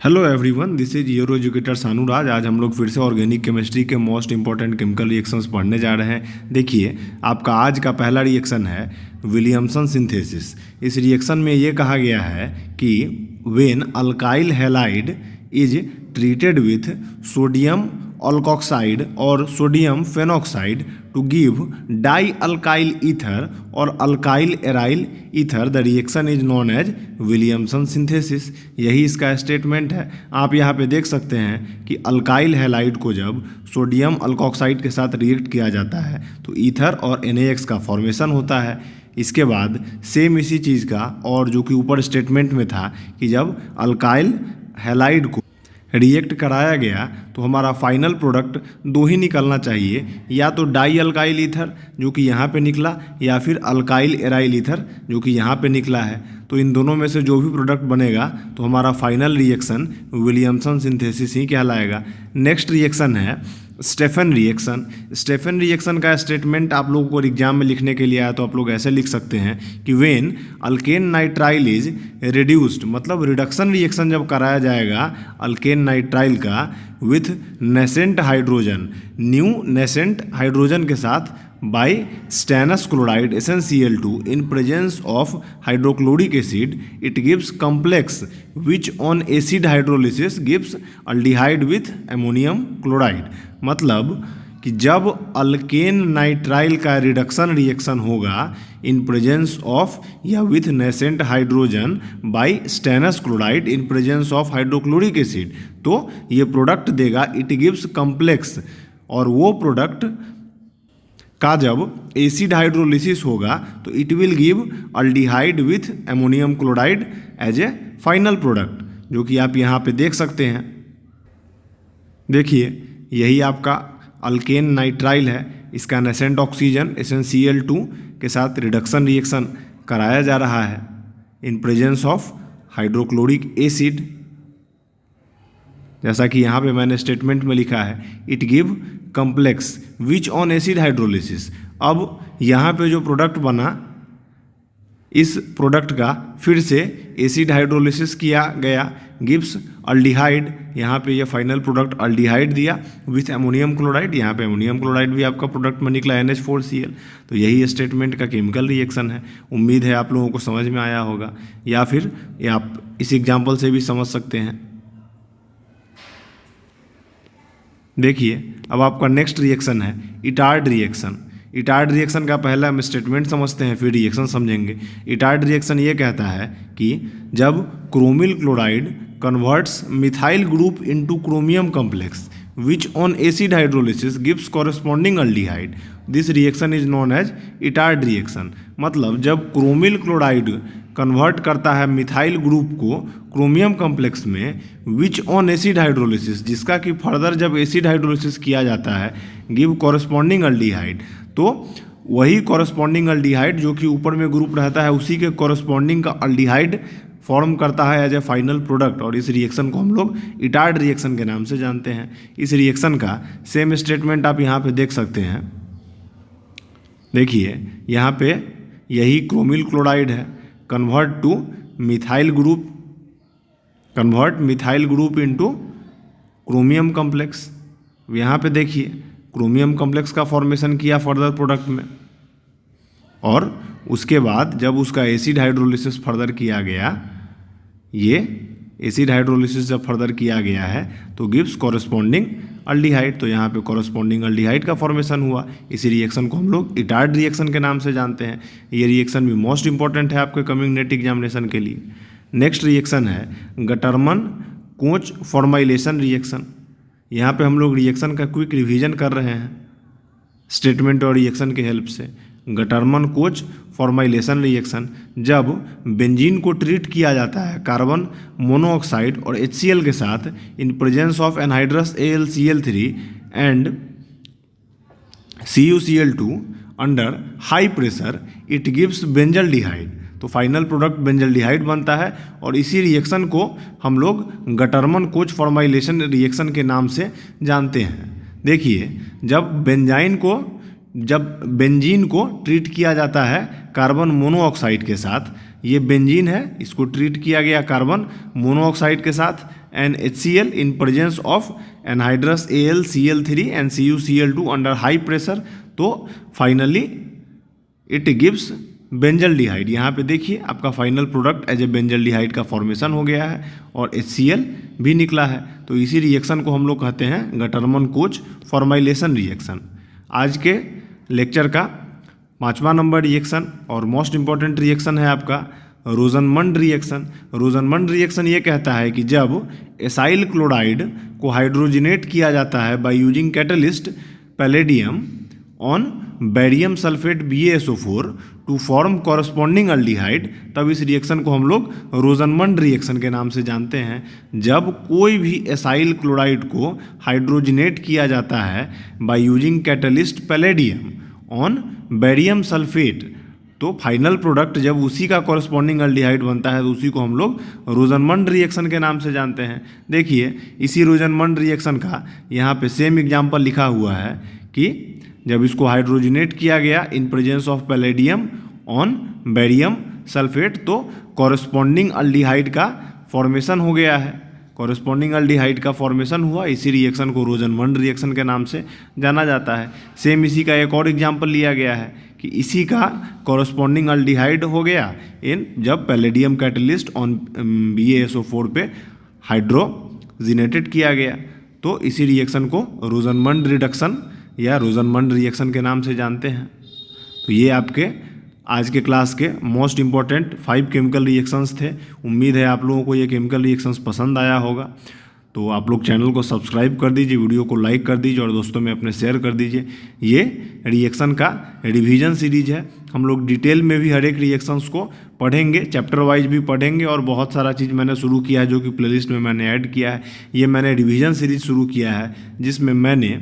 Hello everyone, this is your educator Sanuraj. आज हम लोग फिर से ऑर्गेनिक केमिस्ट्री के मोस्ट इंपॉर्टेंट केमिकल रिएक्शंस पढ़ने जा रहे हैं। देखिए, आपका आज का पहला रिएक्शन है विलियमसन सिंथेसिस। इस रिएक्शन में ये कहा गया है कि when alkyl halide is treated with sodium alkoxide और sodium phenoxide to give dialkyl ether or alkyl aryl ether, the reaction is known as Williamson synthesis. यही इसका स्टेटमेंट है। आप यहाँ पे देख सकते हैं कि अल्काइल हैलाइड को जब सोडियम अल्कोक्साइड के साथ रिएक्ट किया जाता है तो ईथर और NaX का फॉर्मेशन होता है। इसके बाद सेम इसी चीज़ का और जो कि ऊपर स्टेटमेंट में था कि जब अल्काइल हैलाइड को रिएक्ट कराया गया तो हमारा फाइनल प्रोडक्ट दो ही निकलना चाहिए, या तो डाई अल्काइल ईथर जो कि यहाँ पे निकला या फिर अल्काइल एराइल ईथर जो कि यहाँ पे निकला है। तो इन दोनों में से जो भी प्रोडक्ट बनेगा तो हमारा फाइनल रिएक्शन विलियमसन सिंथेसिस ही कहलाएगा। नेक्स्ट रिएक्शन है स्टेफन रिएक्शन। स्टेफन रिएक्शन का स्टेटमेंट आप लोगों को एग्जाम में लिखने के लिए आया तो आप लोग ऐसे लिख सकते हैं कि when alkane nitrile is reduced, मतलब रिडक्शन रिएक्शन जब कराया जाएगा अल्केन नाइट्राइल का with nascent hydrogen, new nascent hydrogen के साथ by stannous chloride SnCl2 in presence of hydrochloric acid, it gives complex which on acid hydrolysis gives aldehyde with ammonium chloride। मतलब कि जब alkane nitrile का reduction reaction होगा इन presence of या with nascent hydrogen bye stannous chloride in presence of hydrochloric acid, तो ये product देगा it gives complex. और वो प्रोडक्ट का जब एसिड हाइड्रोलिसिस होगा तो it will give aldehyde with ammonium chloride as a final product, जो कि आप यहाँ पे देख सकते हैं। देखिए, यही आपका अल्केन नाइट्राइल है। इसका नेसेंट ऑक्सीजन SnCl2 के साथ रिडक्शन रिएक्शन कराया जा रहा है इन प्रेजेंस ऑफ हाइड्रोक्लोरिक एसिड, जैसा कि यहाँ पे मैंने स्टेटमेंट में लिखा है it give complex which on acid hydrolysis. अब यहाँ पे जो प्रोडक्ट बना, इस प्रोडक्ट का फिर से एसिड हाइड्रोलिसिस किया गया, गिव्स अल्डिहाइड। यहाँ पे ये फाइनल प्रोडक्ट अल्डिहाइड दिया विथ एमोनियम क्लोराइड। यहाँ पे एमोनियम क्लोराइड भी आपका प्रोडक्ट में निकला NH4Cl। तो यही स्टेटमेंट का केमिकल रिएक्शन है। उम्मीद है आप लोगों को समझ में आया होगा, या फिर आप इस एग्जाम्पल से भी समझ सकते हैं। देखिए, अब आपका नेक्स्ट रिएक्शन है इटार्ड रिएक्शन। इटार्ड रिएक्शन का पहला हम स्टेटमेंट समझते हैं, फिर रिएक्शन समझेंगे। इटार्ड रिएक्शन ये कहता है कि जब chromyl chloride converts methyl group into chromium complex which on acid hydrolysis gives corresponding aldehyde, this reaction is known as Etard reaction. मतलब जब क्रोमिल क्लोराइड कन्वर्ट करता है मिथाइल ग्रुप को क्रोमियम कॉम्प्लेक्स में विच ऑन एसिड हाइड्रोलिसिस, जिसका कि further जब acid hydrolysis किया जाता है गिव कॉरस्पॉन्डिंग अल्डिहाइड, तो वही कॉरस्पॉन्डिंग अल्डिहाइड जो कि ऊपर में ग्रुप रहता है उसी के कॉरस्पॉन्डिंग का अल्डिहाइड फॉर्म करता है एज ए फाइनल प्रोडक्ट। और इस रिएक्शन को हम लोग इटार्ड रिएक्शन के नाम से जानते हैं। इस रिएक्शन का सेम स्टेटमेंट आप यहाँ पे देख सकते हैं। देखिए, यहाँ पे यही क्रोमिल क्लोराइड है, convert methyl group into chromium complex. यहाँ पे देखिए क्रोमियम कॉम्प्लेक्स का फॉर्मेशन किया फर्दर प्रोडक्ट में, और उसके बाद जब उसका एसिड हाइड्रोलिसिस फर्दर किया गया, ये एसिड हाइड्रोलिसिस जब फर्दर किया गया है तो गिव्स कॉरस्पॉन्डिंग अल्डिहाइड। तो यहाँ पे कॉरस्पॉन्डिंग अल्डिहाइड का फॉर्मेशन हुआ। इसी रिएक्शन को हम लोग इटार्ड रिएक्शन के नाम से जानते हैं। ये रिएक्शन भी मोस्ट इंपॉर्टेंट है आपके कमिंग नेट एग्जामिनेशन के लिए। नेक्स्ट रिएक्शन है गटरमन कोच फॉर्माइलेशन रिएक्शन। यहाँ पे हम लोग रिएक्शन का क्विक रिवीजन कर रहे हैं स्टेटमेंट और रिएक्शन के हेल्प से। गटरमन कोच फॉर्माइलेशन रिएक्शन, जब बेंजीन को ट्रीट किया जाता है कार्बन मोनोऑक्साइड और HCl के साथ इन presence of anhydrous AlCl3 and CuCl2 under high pressure, it gives benzaldehyde. तो फाइनल प्रोडक्ट बेंजल्डिहाइड बनता है, और इसी रिएक्शन को हम लोग गटरमन कोच फॉर्माइलेशन रिएक्शन के नाम से जानते हैं। देखिए, जब बेंजीन को ट्रीट किया जाता है कार्बन मोनोऑक्साइड के साथ ये बेंजीन है, इसको ट्रीट किया गया कार्बन मोनोऑक्साइड के साथ NaHCl in presence of anhydrous AlCl3 and CuCl2 under high pressure, तो फाइनली इट गिव्स बेंजल्डिहाइड। यहाँ पे देखिए आपका final product as a benzaldehyde का फॉर्मेशन हो गया है और HCl भी निकला है। तो इसी रिएक्शन को हम लोग कहते हैं गटरमन कोच फॉर्माइलेशन रिएक्शन। आज के लेक्चर का 5वां नंबर रिएक्शन और मोस्ट इंपॉर्टेंट रिएक्शन है आपका रोजनमंड रिएक्शन। रोजनमंड रिएक्शन ये कहता है कि जब एसाइल क्लोराइड को हाइड्रोजिनेट किया जाता है by using catalyst palladium on barium sulphate BaSO4 to form corresponding aldehyde, तब इस रिएक्शन को हम लोग रोजनमंड रिएक्शन के नाम से जानते हैं। जब कोई भी एसाइल क्लोराइड को हाइड्रोजिनेट किया जाता है by using catalyst palladium on barium sulphate, तो फाइनल प्रोडक्ट जब उसी का कॉरस्पॉन्डिंग अल्डिहाइड बनता है तो उसी को हम लोग रोजनमंड रिएक्शन के नाम से जानते हैं। देखिए इसी रोजनमंड रिएक्शन का यहाँ पे सेम एग्जाम्पल लिखा हुआ है कि जब इसको हाइड्रोजिनेट किया गया इन presence of palladium on barium sulphate, तो कॉरस्पॉन्डिंग अल्डिहाइड का फॉर्मेशन हो गया है, कॉरस्पॉन्डिंग अल्डिहाइड का फॉर्मेशन हुआ। इसी रिएक्शन को रोजनमंड रिएक्शन के नाम से जाना जाता है। सेम इसी का एक और एग्जाम्पल लिया गया है कि इसी का कॉरस्पॉन्डिंग अल्डिहाइड हो गया इन जब पैलेडियम कैटलिस्ट ऑन BaSO4 पे हाइड्रोजिनेटेड किया गया, तो इसी रिएक्शन को रोजनमंड रिडक्शन या रोजनमंड रिएक्शन के नाम से जानते हैं। तो ये आपके आज के क्लास के मोस्ट इम्पॉर्टेंट 5 केमिकल रिएक्शंस थे। उम्मीद है आप लोगों को ये केमिकल रिएक्शंस पसंद आया होगा। तो आप लोग चैनल को सब्सक्राइब कर दीजिए, वीडियो को लाइक कर दीजिए और दोस्तों में अपने शेयर कर दीजिए। ये रिएक्शन का रिवीजन सीरीज है, हम लोग डिटेल में भी हर एक रिएक्शंस को पढ़ेंगे, चैप्टर वाइज भी पढ़ेंगे और बहुत सारा चीज़ मैंने शुरू किया है जो कि प्लेलिस्ट में मैंने ऐड किया है। ये मैंने रिवीजन सीरीज शुरू किया है जिसमें मैंने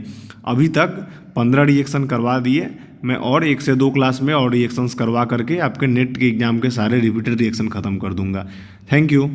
अभी तक 15 रिएक्शन करवा दिए। मैं और 1 से 2 क्लास में और रिएक्शंस करवा करके आपके नेट के एग्जाम के सारे रिपीटेड रिएक्शन ख़त्म कर दूंगा। Thank you.